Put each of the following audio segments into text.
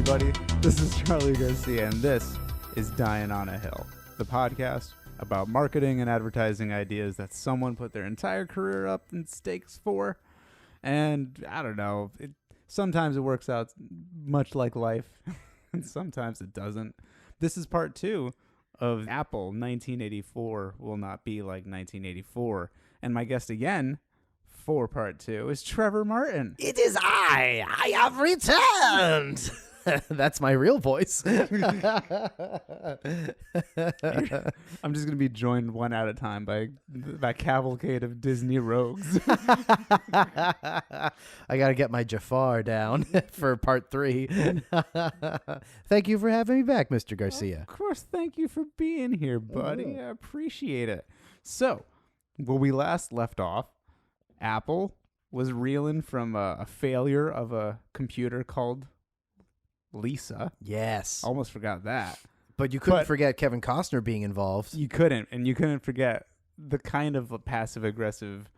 everybody. This is Charlie Garcia, and this is Dying on a Hill, the podcast about marketing and advertising ideas that someone put their entire career up in stakes for. And I don't know, sometimes it works out much like life, and sometimes it doesn't. This is part 2 of Apple 1984 will not be like 1984. And my guest again for part 2 is Trevor Martin. It is I have returned. That's my real voice. I'm just going to be joined one at a time by that cavalcade of Disney rogues. I got to get my Jafar down for part 3. Thank you for having me back, Mr. Garcia. Of course, thank you for being here, buddy. I appreciate it. So, where we last left off, Apple was reeling from a failure of a computer called Lisa. Yes. Almost forgot that. But you couldn't forget Kevin Costner being involved. You couldn't. And you couldn't forget the kind of passive-aggressive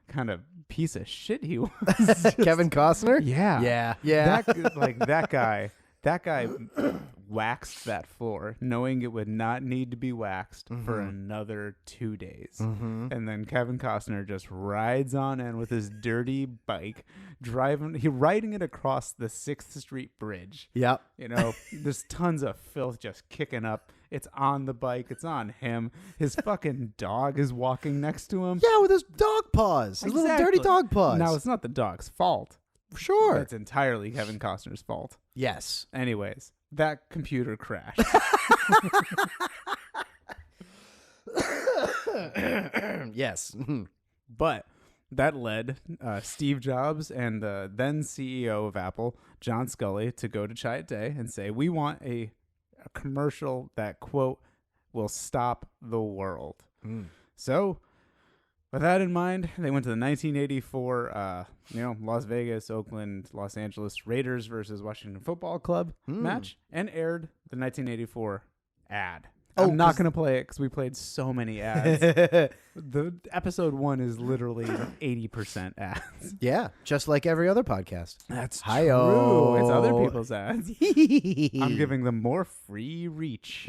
kind of piece of shit he was. Kevin Costner? Yeah. Yeah. That guy waxed that floor knowing it would not need to be waxed for another 2 days. And then Kevin Costner just rides on in with his dirty bike, riding it across the 6th Street Bridge. Yep. You know, there's tons of filth just kicking up. It's on the bike. It's on him. His fucking dog is walking next to him. Yeah, with his dog paws. His little dirty dog paws. No, it's not the dog's fault. Sure. It's entirely Kevin Costner's fault. Yes. Anyways, that computer crashed. Yes. But that led Steve Jobs and the then CEO of Apple, John Sculley, to go to Chiat and say, we want a commercial that, quote, will stop the world. So with that in mind, they went to the 1984, Las Vegas, Oakland, Los Angeles Raiders versus Washington Football Club match and aired the 1984 ad. I'm not going to play it because we played so many ads. The episode 1 is literally 80% ads. Yeah, just like every other podcast. That's Hi-yo. true. It's other people's ads. I'm giving them more free reach.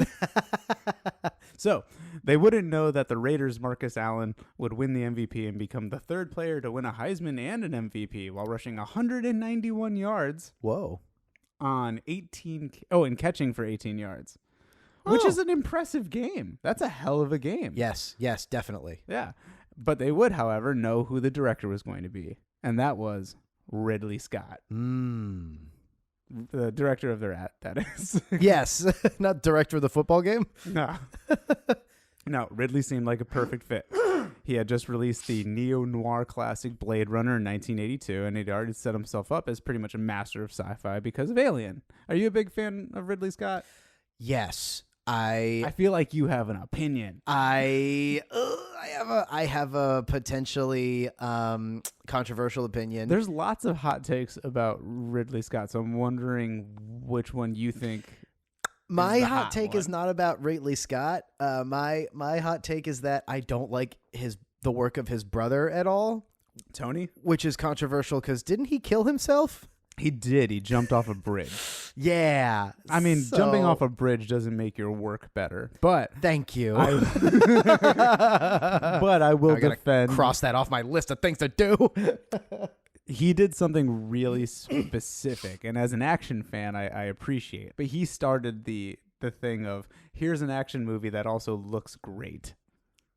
So they wouldn't know that the Raiders' Marcus Allen would win the MVP and become the 3rd player to win a Heisman and an MVP while rushing 191 yards. Whoa. And catching for 18 yards. Which is an impressive game. That's a hell of a game. Yes, definitely. Yeah. But they would, however, know who the director was going to be. And that was Ridley Scott. The director of their ad, that is. Yes. Not director of the football game? No. No, Ridley seemed like a perfect fit. He had just released the neo-noir classic Blade Runner in 1982, and he'd already set himself up as pretty much a master of sci-fi because of Alien. Are you a big fan of Ridley Scott? Yes. I feel like you have an opinion. I have a potentially controversial opinion. There's lots of hot takes about Ridley Scott, so I'm wondering which one you think. My hot take is not about Ridley Scott. My hot take is that I don't like the work of his brother at all. Tony? Which is controversial because didn't he kill himself? He did. He jumped off a bridge. Yeah. I mean, jumping off a bridge doesn't make your work better. But thank you. But I will defend. Cross that off my list of things to do. He did something really specific, and as an action fan, I appreciate. But he started the thing of here's an action movie that also looks great.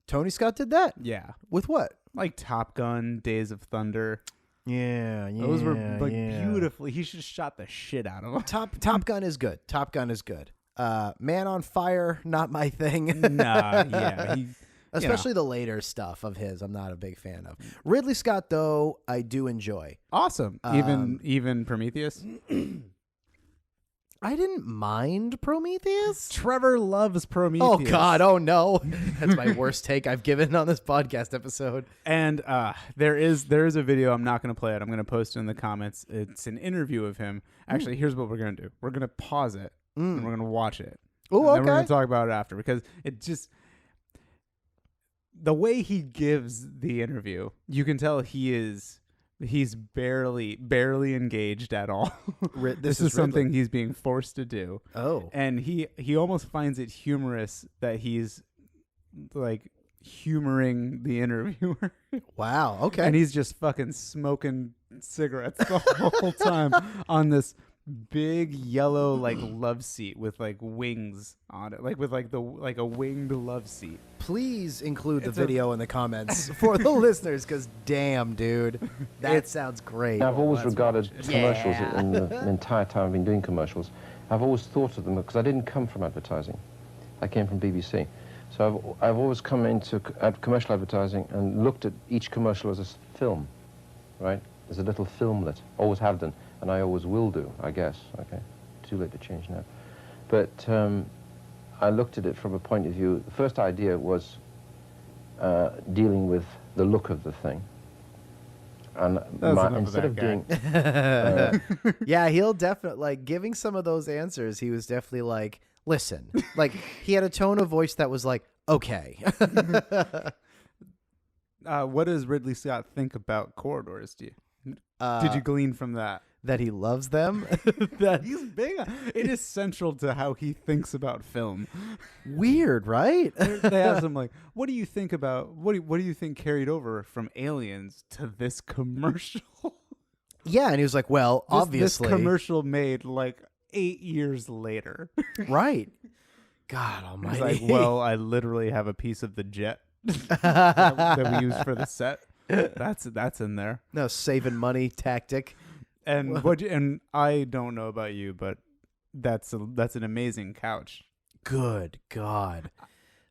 Tony Scott did that? Yeah. With what? Like Top Gun, Days of Thunder. Yeah. Those were beautifully. He just shot the shit out of them. Top Gun is good. Top Gun is good. Man on Fire, not my thing. Nah, yeah. Especially the later stuff of his, I'm not a big fan of. Ridley Scott, though, I do enjoy. Awesome. Even Prometheus. I didn't mind Prometheus. Trevor loves Prometheus. Oh, God. Oh, no. That's my worst take I've given on this podcast episode. And there is a video. I'm not going to play it. I'm going to post it in the comments. It's an interview of him. Actually, here's what we're going to do. We're going to pause it, and we're going to watch it. Oh, okay. And we're going to talk about it after, because it just... The way he gives the interview, you can tell he is He's barely engaged at all. This is something he's being forced to do. Oh. And he almost finds it humorous that he's like humoring the interviewer. Wow. Okay. And he's just fucking smoking cigarettes the whole time on this big yellow like love seat with like wings on it, like with like a winged love seat. Please include the video in the comments for the listeners, because damn, dude, that sounds great. Now, I've always regarded commercials Yeah. in the entire time I've been doing commercials. I've always thought of them because I didn't come from advertising. I came from BBC. So I've always come into commercial advertising and looked at each commercial as a film, right? As a little filmlet. Always have done, and I always will do, I guess. Okay, too late to change now. But I looked at it from a point of view. The first idea was dealing with the look of the thing. And instead of doing, Yeah, he'll definitely, like, giving some of those answers, he was definitely like, listen, like, he had a tone of voice that was like, okay. What does Ridley Scott think about corridors? Did you glean from that? That he loves them? That he's big. It is central to how he thinks about film. Weird, right? They asked him like, "What do you think about what do you think carried over from Aliens to this commercial?" Yeah, and he was like, well, This obviously. commercial made like 8 years later. Right. God almighty. He's like, "Well, I literally have a piece of the jet that we used for the set. That's in there." No, saving money tactic. And and I don't know about you, but that's an amazing couch. Good God.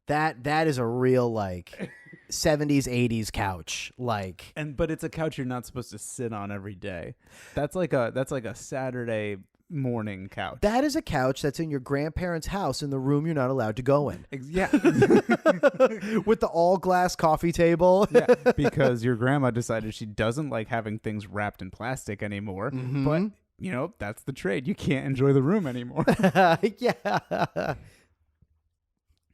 That is a real, like, 70s, 80s couch. Like, But it's a couch you're not supposed to sit on every day. That's like a Saturday morning couch. that is a couch that's in your grandparents' house in the room you're not allowed to go in. Yeah. With the all-glass coffee table. Yeah, because your grandma decided she doesn't like having things wrapped in plastic anymore. Mhm. But, that's the trade. You can't enjoy the room anymore. Yeah.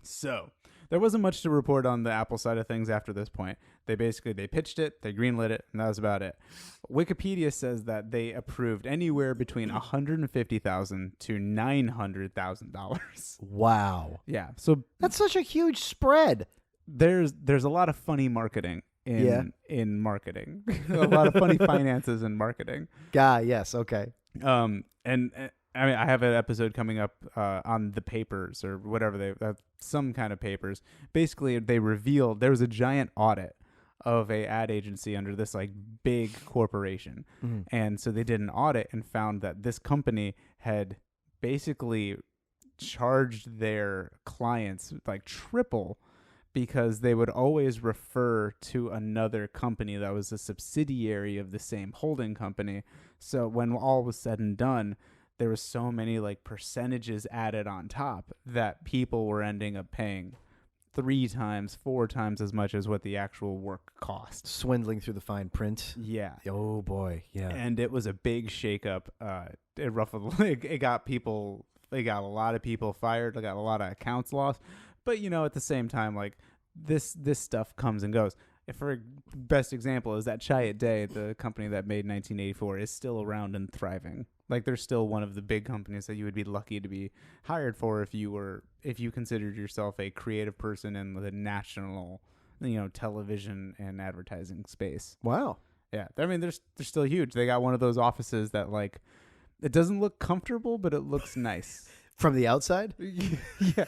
So there wasn't much to report on the Apple side of things after this point. They pitched it, they greenlit it, and that was about it. Wikipedia says that they approved anywhere between $150,000 to $900,000. Wow. Yeah, so That's such a huge spread. there's a lot of funny marketing in marketing, a lot of funny finances in marketing. Yes, okay. And I mean, I have an episode coming up on the papers or whatever some kind of papers. Basically, they revealed there was a giant audit of a ad agency under this like big corporation, and so they did an audit and found that this company had basically charged their clients like triple because they would always refer to another company that was a subsidiary of the same holding company. So when all was said and done, there was so many like percentages added on top that people were ending up paying 3 times, 4 times as much as what the actual work cost. Swindling through the fine print. Yeah. Oh, boy. Yeah. And it was a big shakeup. It ruffled, it got a lot of people fired. It got a lot of accounts lost. But, at the same time, like this stuff comes and goes. For best example is that Chiat Day, the company that made 1984, is still around and thriving. Like they're still one of the big companies that you would be lucky to be hired for if you considered yourself a creative person in the national, television and advertising space. Wow. Yeah, I mean they're still huge. They got one of those offices that like it doesn't look comfortable, but it looks nice From the outside? Yeah.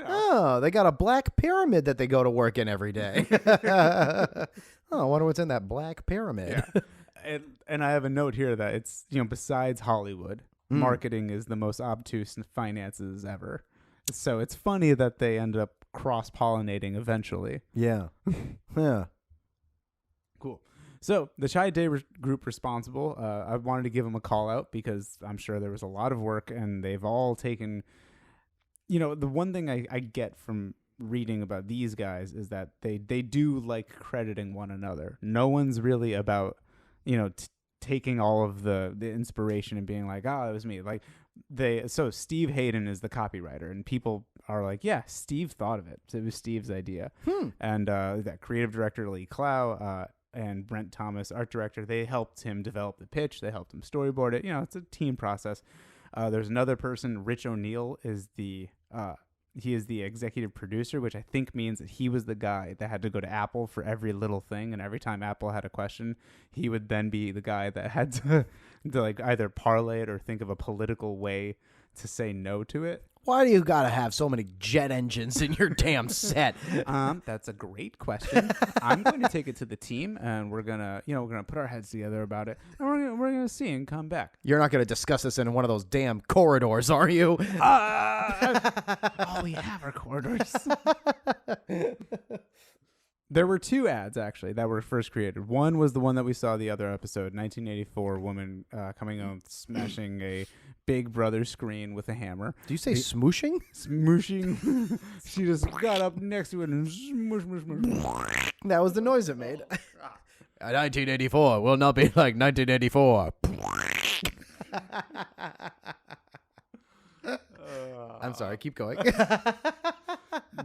Oh, they got a black pyramid that they go to work in every day. I wonder what's in that black pyramid. Yeah. And I have a note here that it's, besides Hollywood, marketing is the most obtuse finances ever. So it's funny that they end up cross-pollinating eventually. Yeah. Yeah. Cool. So the Chiat Day group responsible, I wanted to give them a call out because I'm sure there was a lot of work and they've all taken... the one thing I get from reading about these guys is that they do like crediting one another. No one's really about, taking all of the inspiration and being like, oh, it was me. Like so Steve Hayden is the copywriter and people are like, yeah, Steve thought of it. So it was Steve's idea. And that creative director, Lee Clow, and Brent Thomas, art director, they helped him develop the pitch. They helped him storyboard it. It's a team process. There's another person, Rich O'Neill, he is the executive producer, which I think means that he was the guy that had to go to Apple for every little thing. And every time Apple had a question, he would then be the guy that had to like either parlay it or think of a political way to say no to it. Why do you gotta have so many jet engines in your damn set? That's a great question. I'm going to take it to the team, and we're gonna put our heads together about it, and we're gonna see and come back. You're not gonna discuss this in one of those damn corridors, are you? All we have are corridors. There were 2 ads, actually, that were first created. One was the one that we saw the other episode, 1984, woman coming out smashing a Big Brother screen with a hammer. Do you say smooshing? Smooshing. She just got up next to it and smoosh, smoosh, smoosh. That was the noise it made. 1984 will not be like 1984. I'm sorry, keep going.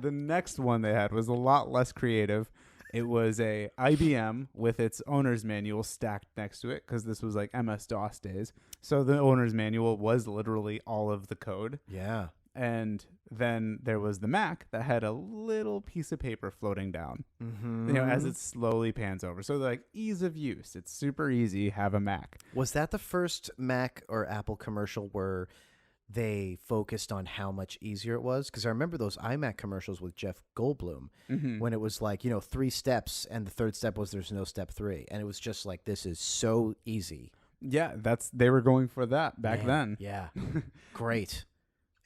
The next one they had was a lot less creative. It was a IBM with its owner's manual stacked next to it, because this was like MS-DOS days. So the owner's manual was literally all of the code. Yeah. And then there was the Mac that had a little piece of paper floating down, as it slowly pans over. So like ease of use. It's super easy. Have a Mac. Was that the first Mac or Apple commercial where they focused on how much easier it was? Because I remember those iMac commercials with Jeff Goldblum when it was like, 3 steps, and the third step was there's no step 3. And it was just like, this is so easy. Yeah, they were going for that back then. Yeah. Great.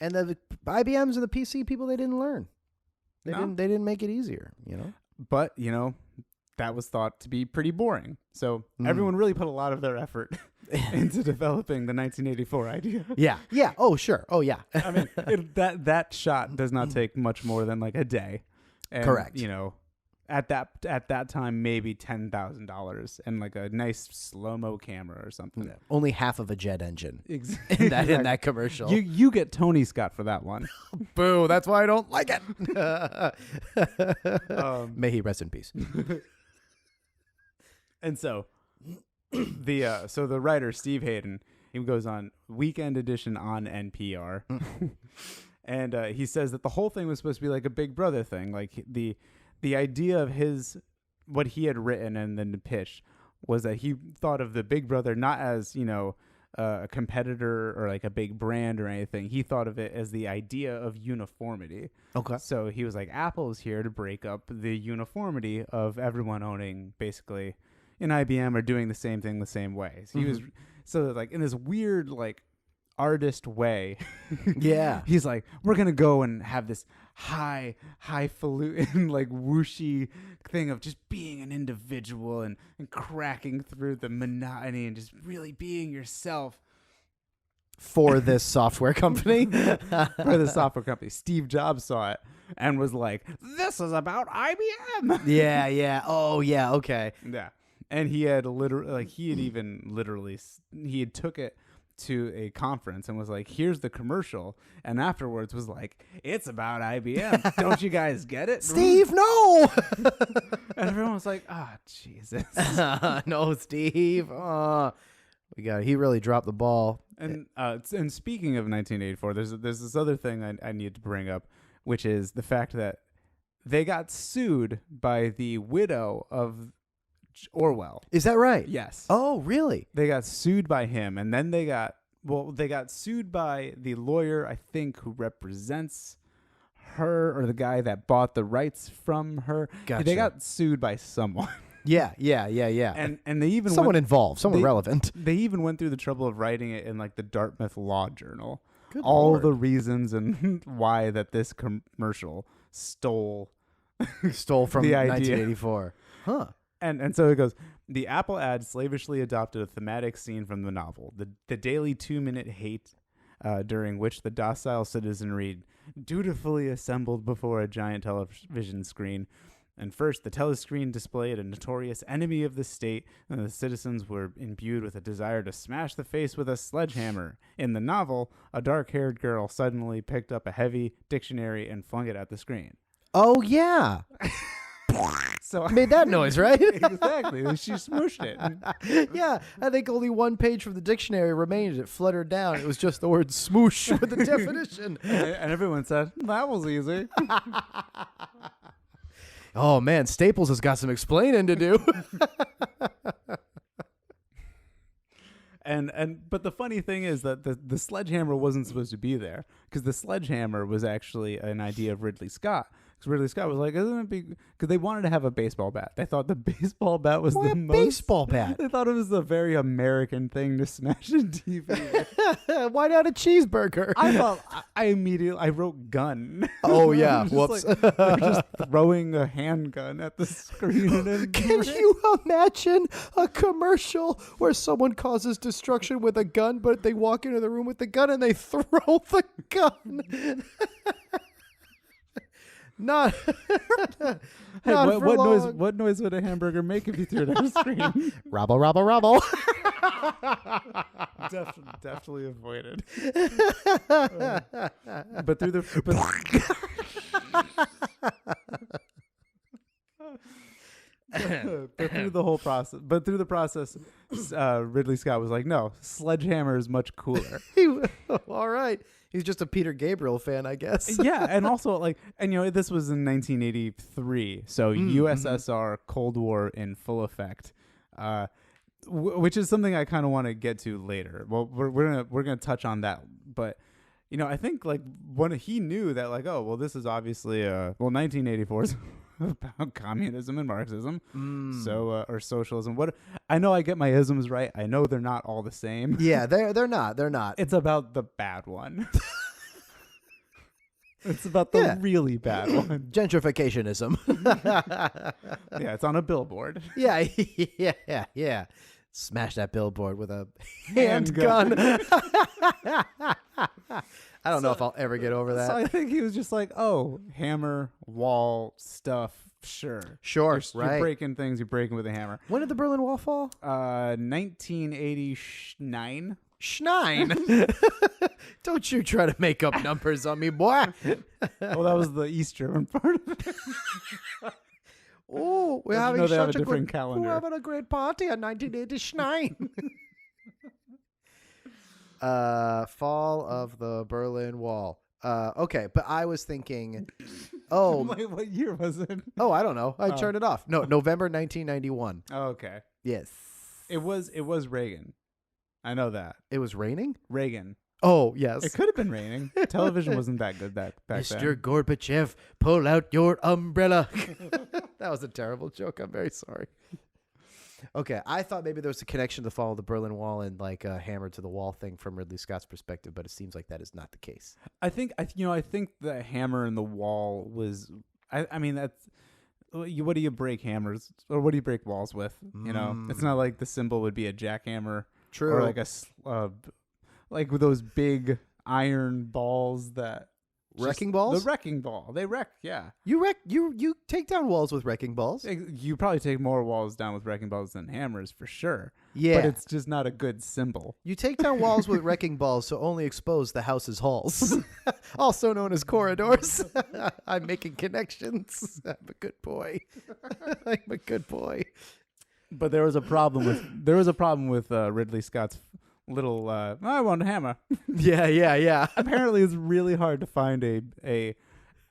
And the IBMs and the PC people, they didn't learn. They didn't make it easier, But, that was thought to be pretty boring. So everyone really put a lot of their effort into developing the 1984 idea. Yeah. Yeah. Oh, sure. Oh, yeah. I mean, that shot does not take much more than like a day. And, correct. At that time, maybe $10,000 and like a nice slow-mo camera or something. Yeah. Only half of a jet engine Exactly. in that commercial. You get Tony Scott for that one. Boo. That's why I don't like it. May he rest in peace. And so the writer Steve Hayden, he goes on Weekend Edition on NPR, and he says that the whole thing was supposed to be like a Big Brother thing. Like the idea of what he had written and then pitched was that he thought of the Big Brother not as a competitor or like a big brand or anything. He thought of it as the idea of uniformity. Okay. So he was like, Apple is here to break up the uniformity of everyone owning basically in IBM or doing the same thing the same way. So he was so like in this weird like artist way. Yeah. He's like, we're gonna go and have this highfalutin like whooshy thing of just being an individual and cracking through the monotony and just really being yourself. For this software company. For the software company. Steve Jobs saw it and was like, this is about IBM. Yeah, yeah. Oh, yeah, okay. Yeah. And he had he had took it to a conference and was like, here's the commercial. And afterwards was like, it's about IBM. Don't you guys get it? Steve, no! And everyone was like, Jesus. No, Steve. He really dropped the ball. And speaking of 1984, there's this other thing I need to bring up, which is the fact that they got sued by the widow of Orwell. Is that right? Yes. Oh, really? They got sued by him, and then they got sued by the lawyer, I think, who represents her, or the guy that bought the rights from her. Gotcha. They got sued by someone. Yeah. And they even someone relevant. They even went through the trouble of writing it in like the Dartmouth Law Journal. Good all Lord. The reasons and why that this commercial stole from the idea. 1984. Huh. And so it goes, the Apple ad slavishly adopted a thematic scene from the novel, the daily 2-minute hate during which the docile citizenry dutifully assembled before a giant television screen. And first, the telescreen displayed a notorious enemy of the state, and the citizens were imbued with a desire to smash the face with a sledgehammer. In the novel, a dark-haired girl suddenly picked up a heavy dictionary and flung it at the screen. Oh, yeah. So Made that noise, right? Exactly. She smooshed it. Yeah, I think only one page from the dictionary remained. It fluttered down. It was just the word smoosh with the definition. And everyone said, that was easy. Oh, man, Staples has got some explaining to do. But the funny thing is that the sledgehammer wasn't supposed to be there, because the sledgehammer was actually an idea of Ridley Scott. Because Ridley Scott was like, isn't it big? Because they wanted to have a baseball bat. They thought the baseball bat was Why the a most baseball bat? They thought it was a very American thing to smash a TV with. Why not a cheeseburger? I thought I immediately wrote gun. Oh, yeah. I'm just Whoops. like, they're just throwing a handgun at the screen. And Can you imagine a commercial where someone causes destruction with a gun, but they walk into the room with the gun and they throw the gun? Not, Hey, not for long. what noise would a hamburger make if you threw it at a screen? Robble, robble, robble. Definitely avoided. But through the but through the process, Ridley Scott was like, no, sledgehammer is much cooler. All right. He's just a Peter Gabriel fan, I guess. Yeah, and also this was in 1983, so USSR Cold War in full effect, which is something I kind of want to get to later. Well, we're gonna touch on that, but I think when he knew that this is obviously 1984 is about communism and Marxism, so or socialism. What I know, I get my isms right. I know they're not all the same. Yeah, they're not. It's about the bad one. It's about the really bad one. Gentrificationism. Yeah, it's on a billboard. Yeah. Smash that billboard with a handgun. I don't know if I'll ever get over that. So I think he was just like, oh, hammer, wall, stuff, sure. Sure, You're breaking things, you're breaking with a hammer. When did the Berlin Wall fall? 1989. Schnein. Don't you try to make up numbers on me, boy. Well, that was the East German part of it. Oh, we're Did you having know they have such a different good, calendar? We're having a great party on 1989. Fall of the Berlin Wall. Okay, but I was thinking, Wait, what year was it? Oh, I don't know. I turned it off. No, November 1991. Oh, okay. Yes. It was Reagan. I know that. It was raining? Reagan. Oh, yes. It could have been raining. Television wasn't that good back Mr. then. Gorbachev, pull out your umbrella. That was a terrible joke. I'm very sorry. Okay, I thought maybe there was a connection to the fall of the Berlin Wall and like a hammer to the wall thing from Ridley Scott's perspective, but it seems like that is not the case. I think the hammer in the wall was. I mean that's. What do you break hammers or what do you break walls with? It's not like the symbol would be a jackhammer. True. Or like like with those big iron balls that. Wrecking balls? The wrecking ball. They wreck, yeah. You take down walls with wrecking balls. You probably take more walls down with wrecking balls than hammers for sure. Yeah. But it's just not a good symbol. You take down walls with wrecking balls to only expose the house's halls, also known as corridors. I'm making connections. I'm a good boy. I'm a good boy. But there was a problem with Ridley Scott's little I want a hammer. Yeah. Apparently it's really hard to find a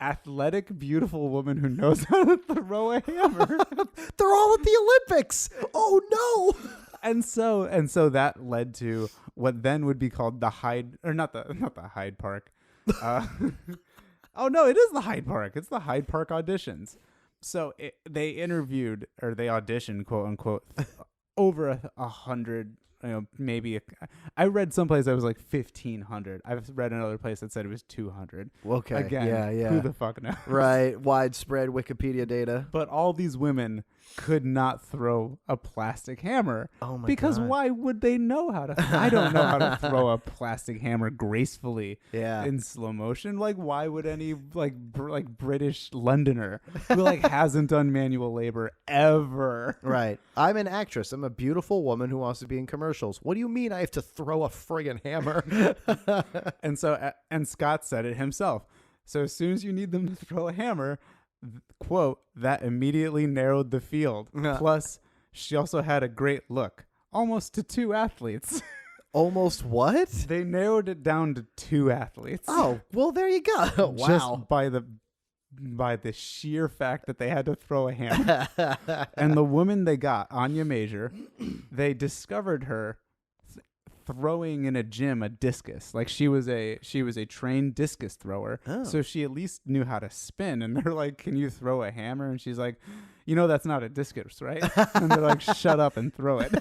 athletic, beautiful woman who knows how to throw a hammer. They're all at the Olympics. Oh no. And so that led to what then would be called the Hyde, or not the Hyde Park. Oh no, it is the Hyde Park. It's the Hyde Park auditions. So they interviewed, or they auditioned, quote unquote, over 100. Maybe I read someplace that was like 1,500. I've read another place that said it was 200. Okay. Again, Yeah. who the fuck knows? Right. Widespread Wikipedia data. But all these women could not throw a plastic hammer. Oh my because God. why would they know how to? I don't know how to throw a plastic hammer gracefully. Yeah. In slow motion. Like, why would any British Londoner who hasn't done manual labor ever? Right. I'm an actress. I'm a beautiful woman who wants to be in commercials. What do you mean I have to throw a friggin' hammer? And Scott said it himself. So as soon as you need them to throw a hammer, quote, that immediately narrowed the field. Plus, she also had a great look, almost to 2 athletes. Almost what? They narrowed it down to 2 athletes. Oh, well, there you go. Wow. Just by the sheer fact that they had to throw a hammer. And the woman they got, Anya Major, they discovered her throwing in a gym a discus. Like she was a trained discus thrower. Oh. So she at least knew how to spin. And they're like, "Can you throw a hammer?" And she's like, "You know that's not a discus, right?" And they're like, "Shut up and throw it."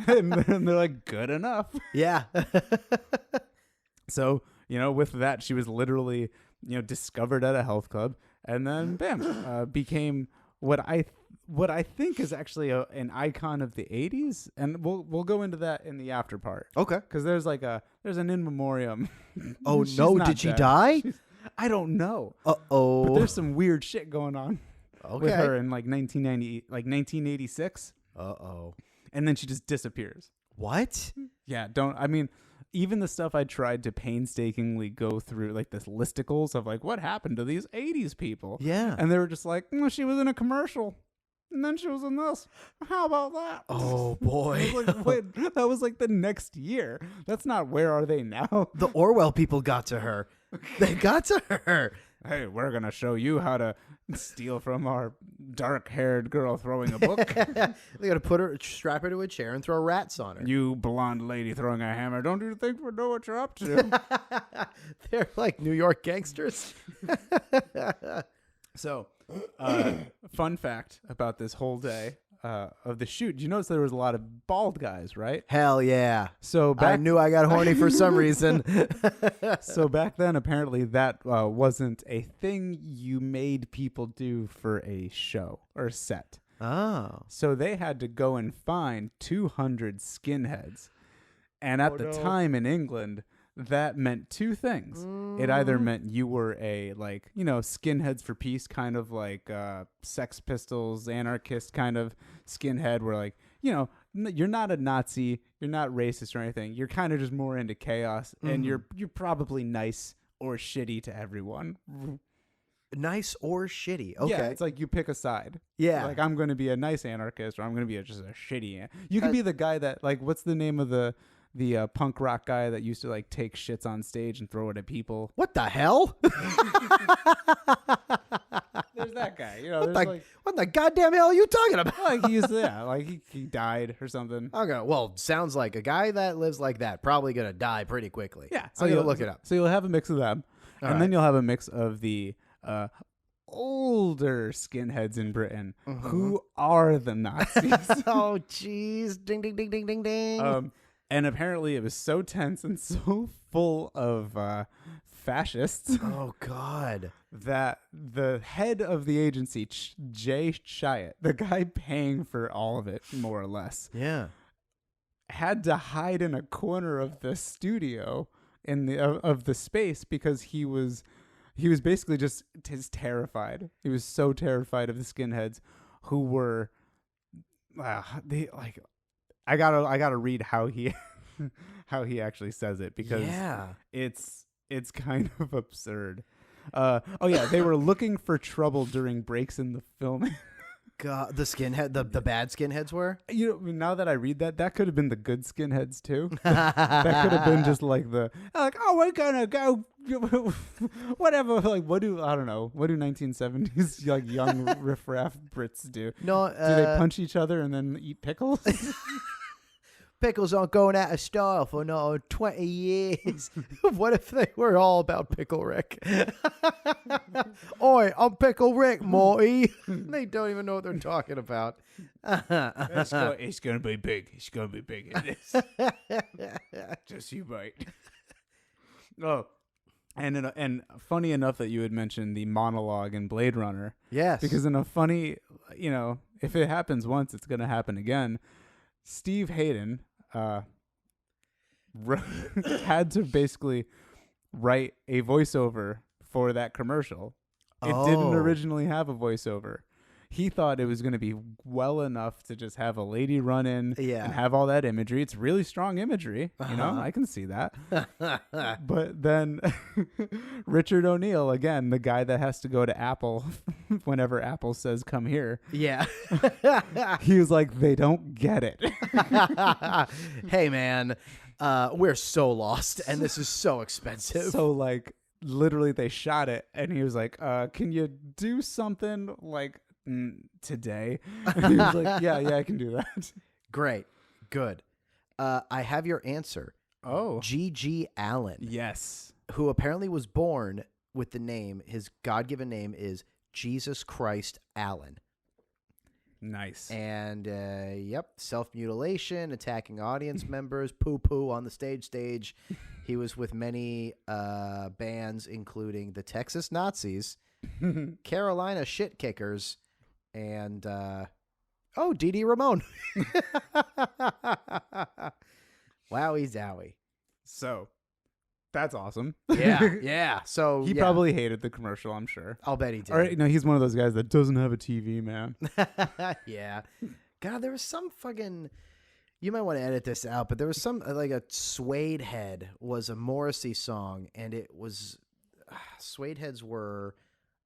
And they're like, "Good enough." Yeah. So, with that, she was literally, discovered at a health club, and then bam, became what I think is actually an icon of the 80s, and we'll go into that in the after part. Okay. Because there's an in memoriam. Oh, She's no. not Did she dead. die? I don't know. Uh-oh. But there's some weird shit going on Okay. with her in 1986, Uh-oh. and then she just disappears. What? Yeah, even the stuff I tried to painstakingly go through, like this listicles of like, what happened to these 80s people? Yeah. And they were just like, she was in a commercial, and then she was in this. How about that? Oh, boy. I was like, wait, that was like the next year. That's not Where Are They Now? The Orwell people got to her. They got to her. Hey, we're going to show you how to steal from our dark-haired girl throwing a book. They got to strap her to a chair and throw rats on her. You blonde lady throwing a hammer. Don't you think we know what you're up to? They're like New York gangsters. So, fun fact about this whole day of the shoot. You notice there was a lot of bald guys, right? Hell yeah. So I knew I got horny for some reason. So back then, apparently, that wasn't a thing you made people do for a show or set. Oh. So they had to go and find 200 skinheads. And at the time in England, that meant 2 things. It either meant you were a, skinheads for peace, kind of like Sex Pistols, anarchist kind of skinhead, where you're not a Nazi, you're not racist or anything. You're kind of just more into chaos, and you're probably nice or shitty to everyone. Nice or shitty. Okay. Yeah, it's like you pick a side. Yeah. Like, I'm going to be a nice anarchist, or I'm going to be just a shitty. You can be the guy that, what's the name of the punk rock guy that used to take shits on stage and throw it at people? What the hell? There's that guy. What the goddamn hell are you talking about? He used to, he died or something. Okay, well, sounds like a guy that lives like that probably gonna die pretty quickly. Yeah, so you'll look it up. So you'll have a mix of them, and then you'll have a mix of the older skinheads in Britain who are the Nazis. Oh, jeez! Ding, ding, ding, ding, ding, ding. And apparently it was so tense and so full of fascists. Oh God! That the head of the agency, Jay Chiat, the guy paying for all of it, more or less, Yeah. had to hide in a corner of the studio of the space because he was basically just terrified. He was so terrified of the skinheads who were I gotta read how he how he actually says it, because it's kind of absurd. They were looking for trouble during breaks in the filming. God, the skinhead, the bad skinheads were. Now that I read that could have been the good skinheads too. That could have been just we're gonna go, whatever. What do 1970s young riffraff Brits do? No, do they punch each other and then eat pickles? Pickles aren't going out of style for another 20 years. What if they were all about Pickle Rick? Oi, I'm Pickle Rick, Morty. They don't even know what they're talking about. It's gonna be big. It's gonna be big in this. Just you wait. Oh, and funny enough that you had mentioned the monologue in Blade Runner. Yes. Because in a funny, if it happens once, it's gonna happen again. Steve Hayden had to basically write a voiceover for that commercial. It didn't originally have a voiceover. he thought it was going to be well enough to just have a lady run in Yeah. and have all that imagery. It's really strong imagery. You know, I can see that. But then Richard O'Neill, again, the guy that has to go to Apple whenever Apple says, come here. Yeah. He was like, they don't get it. Hey, man, we're so lost, and this is so expensive. So, like, literally they shot it, and he was like, can you do something like today? And he was like, yeah, I can do that. Great. Good. I have your answer. Oh. G.G. Allen, Yes. who apparently was born with the name, his God-given name is Jesus Christ Allen. Nice. And, yep, self-mutilation, attacking audience members, poo-poo on the stage. He was with many bands, including the Texas Nazis, Carolina Shit Kickers, and, Dee Dee Ramone. Wowie zowie. So, that's awesome. Yeah. So He probably hated the commercial, I'm sure. I'll bet he did. Or, no, he's one of those guys that doesn't have a TV, man. Yeah. God, there was some fucking. You might want to edit this out, but there was some like a Suede Head was a Morrissey song, and it was Suede Heads were,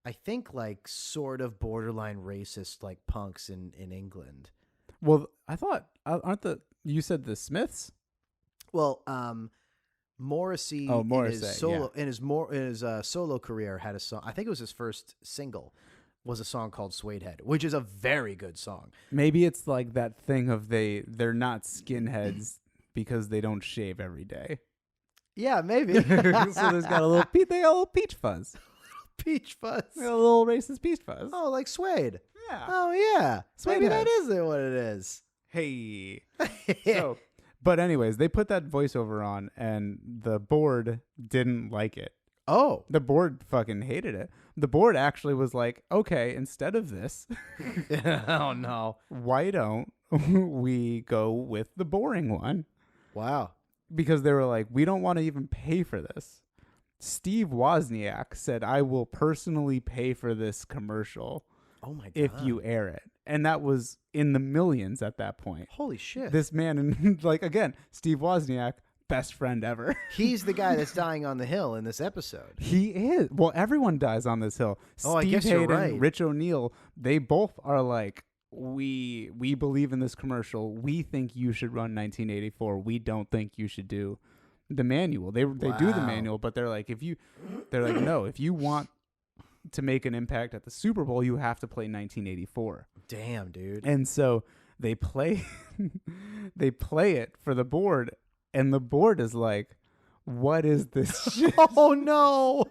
I think, like sort of borderline racist, like punks in England. Well, I thought, you said the Smiths? Well, Morrissey, Morrissey, in his solo career had a song. I think it was his first single. Was a song called Suede Head, which is a very good song. Maybe it's like that thing of they're not skinheads because they don't shave every day. Yeah, maybe. So there's got a little peach fuzz. Peach fuzz. A little racist peach fuzz. Oh, like Suede. Yeah. Oh, yeah. Suede Maybe Head. that is what it is. Hey. So, but anyways, they put that voiceover on, and the board didn't like it. Oh. The board fucking hated it. The board actually was like, okay, instead of this, Oh, no. why don't we go with the boring one? Wow. Because they were like, we don't want to even pay for this. Steve Wozniak said, I will personally pay for this commercial Oh, my God. if you air it. And that was in the millions at that point. Holy shit. This man, and like, again, Steve Wozniak, best friend ever. He's the guy that's dying on the hill in this episode. He is. Well, everyone dies on this hill. Oh, I Steve guess you're Hayden, right. Rich O'Neill, they both are like, we believe in this commercial. We think you should run 1984. We don't think you should do the manual. They do the Wow. manual, but they're like, no, if you want to make an impact at the Super Bowl, you have to play 1984. Damn, dude. And so they play it for the board, and the board is like, what is this shit? Oh, no.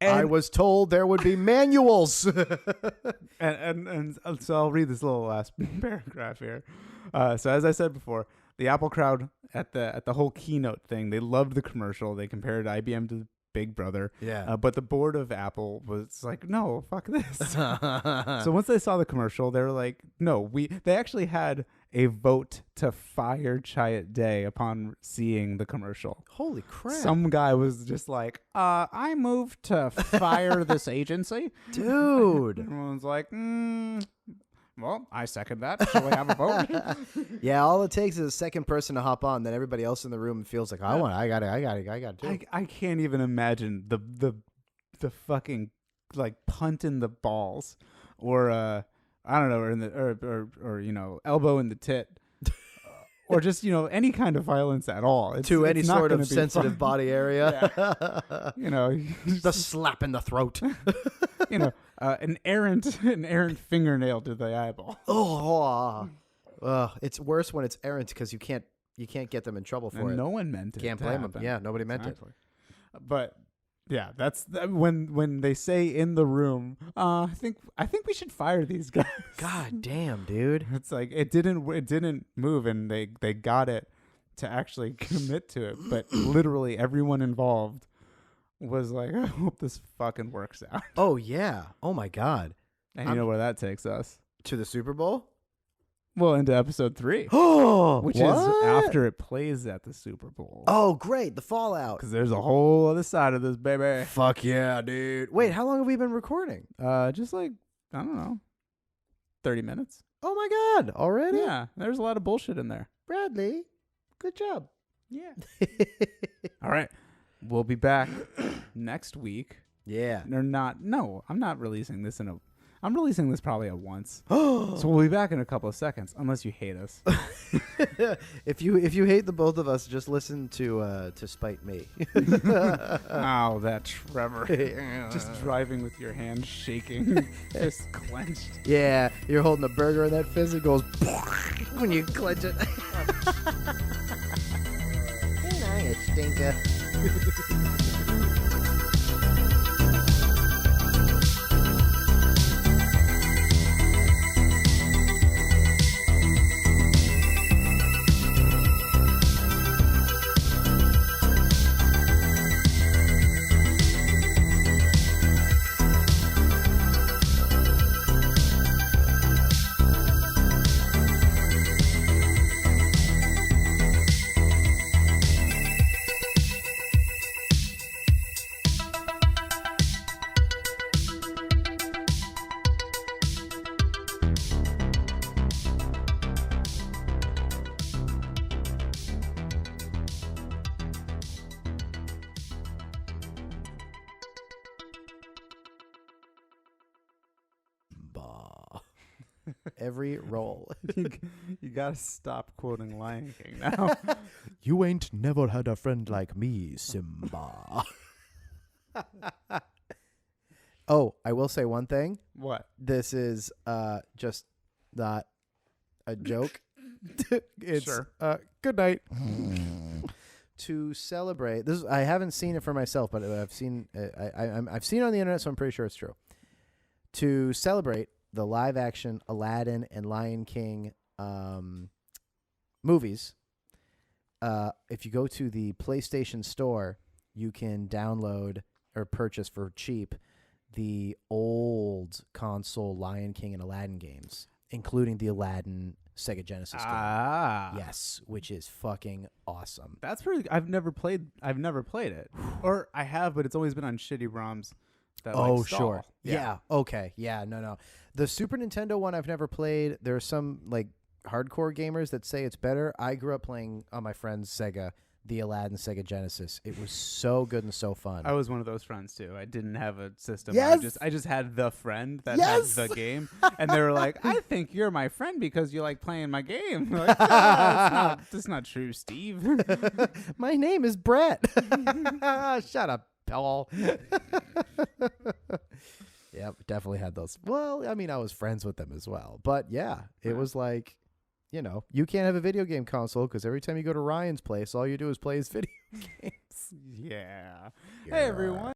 I And, was told there would be manuals. and so I'll read this little last paragraph here. So as I said before, the Apple crowd at the whole keynote thing, they loved the commercial. They compared IBM to Big Brother. Yeah. But the board of Apple was like, no, fuck this. So once they saw the commercial, they were like, no, they actually had a vote to fire Chiat Day upon seeing the commercial. Holy crap. Some guy was just like, I moved to fire this agency. Dude. Everyone's like, well, I second that. Shall we have a vote? Yeah, all it takes is a second person to hop on, then everybody else in the room feels like, I got it too. I can't even imagine the fucking like punt in the balls, or I don't know, or in the or you know, elbow in the tit, or just, you know, any kind of violence at all. To any it's not sort gonna of be sensitive fun. body area. You know, The slap in the throat. you know, an errant fingernail to the eyeball. It's worse when it's errant because you can't get them in trouble for And it. no one meant it. Can't to blame them. happen. Yeah, nobody meant Exactly. But yeah, that's when they say in the room, I think we should fire these guys. it. God damn, dude. It's like it didn't move, and they got it to actually commit to it, but literally everyone involved was like, I hope this fucking works out. Oh yeah. Oh my God. And you know where that takes us? To the Super Bowl? Well, into episode 3, Oh, which is after it plays at the Super Bowl. Oh, great. The fallout. Because there's a whole other side of this, baby. Fuck yeah, dude. Wait, how long have we been recording? Just like I don't know, 30 minutes. Oh my God! Already? Yeah, there's a lot of bullshit in there. Bradley, good job. Yeah. All right. We'll be back next week. Yeah. Or not. No, I'm not releasing this I'm releasing this probably at once. So we'll be back in a couple of seconds, unless you hate us. If you hate the both of us, just listen to spite me. Oh, that Trevor. Just driving with your hand shaking, just clenched. Yeah, you're holding a burger and that fizz, it goes when you clench it. Now you stinker. Every roll. You gotta stop quoting Lion King now. You ain't never had a friend like me, Simba. Oh, I will say one thing. What? This is just not a joke. It's Sure. Good night. To celebrate this, I haven't seen it for myself, but I've seen I've seen it on the internet, so I'm pretty sure it's true. To celebrate the live-action Aladdin and Lion King movies, if you go to the PlayStation Store, you can download or purchase for cheap the old console Lion King and Aladdin games, including the Aladdin Sega Genesis game. Yes, which is fucking awesome. That's pretty. I've never played it, or I have, but it's always been on shitty ROMs. That, like, stall. Sure. Yeah. Okay. Yeah. No. The Super Nintendo one I've never played. There are some like hardcore gamers that say it's better. I grew up playing on my friend's Sega, the Aladdin Sega Genesis. It was so good and so fun. I was one of those friends too. I didn't have a system. Yes! I just had the friend that Yes! had the game, and they were like, "I think you're my friend because you like playing my game." I'm like, that's not true, Steve. My name is Brett. Shut up, Paul. Yep, definitely had those. Well, I mean, I was friends with them as well. But yeah, it was like, you can't have a video game console because every time you go to Ryan's place, all you do is play his video games. Yeah. Hey, everyone.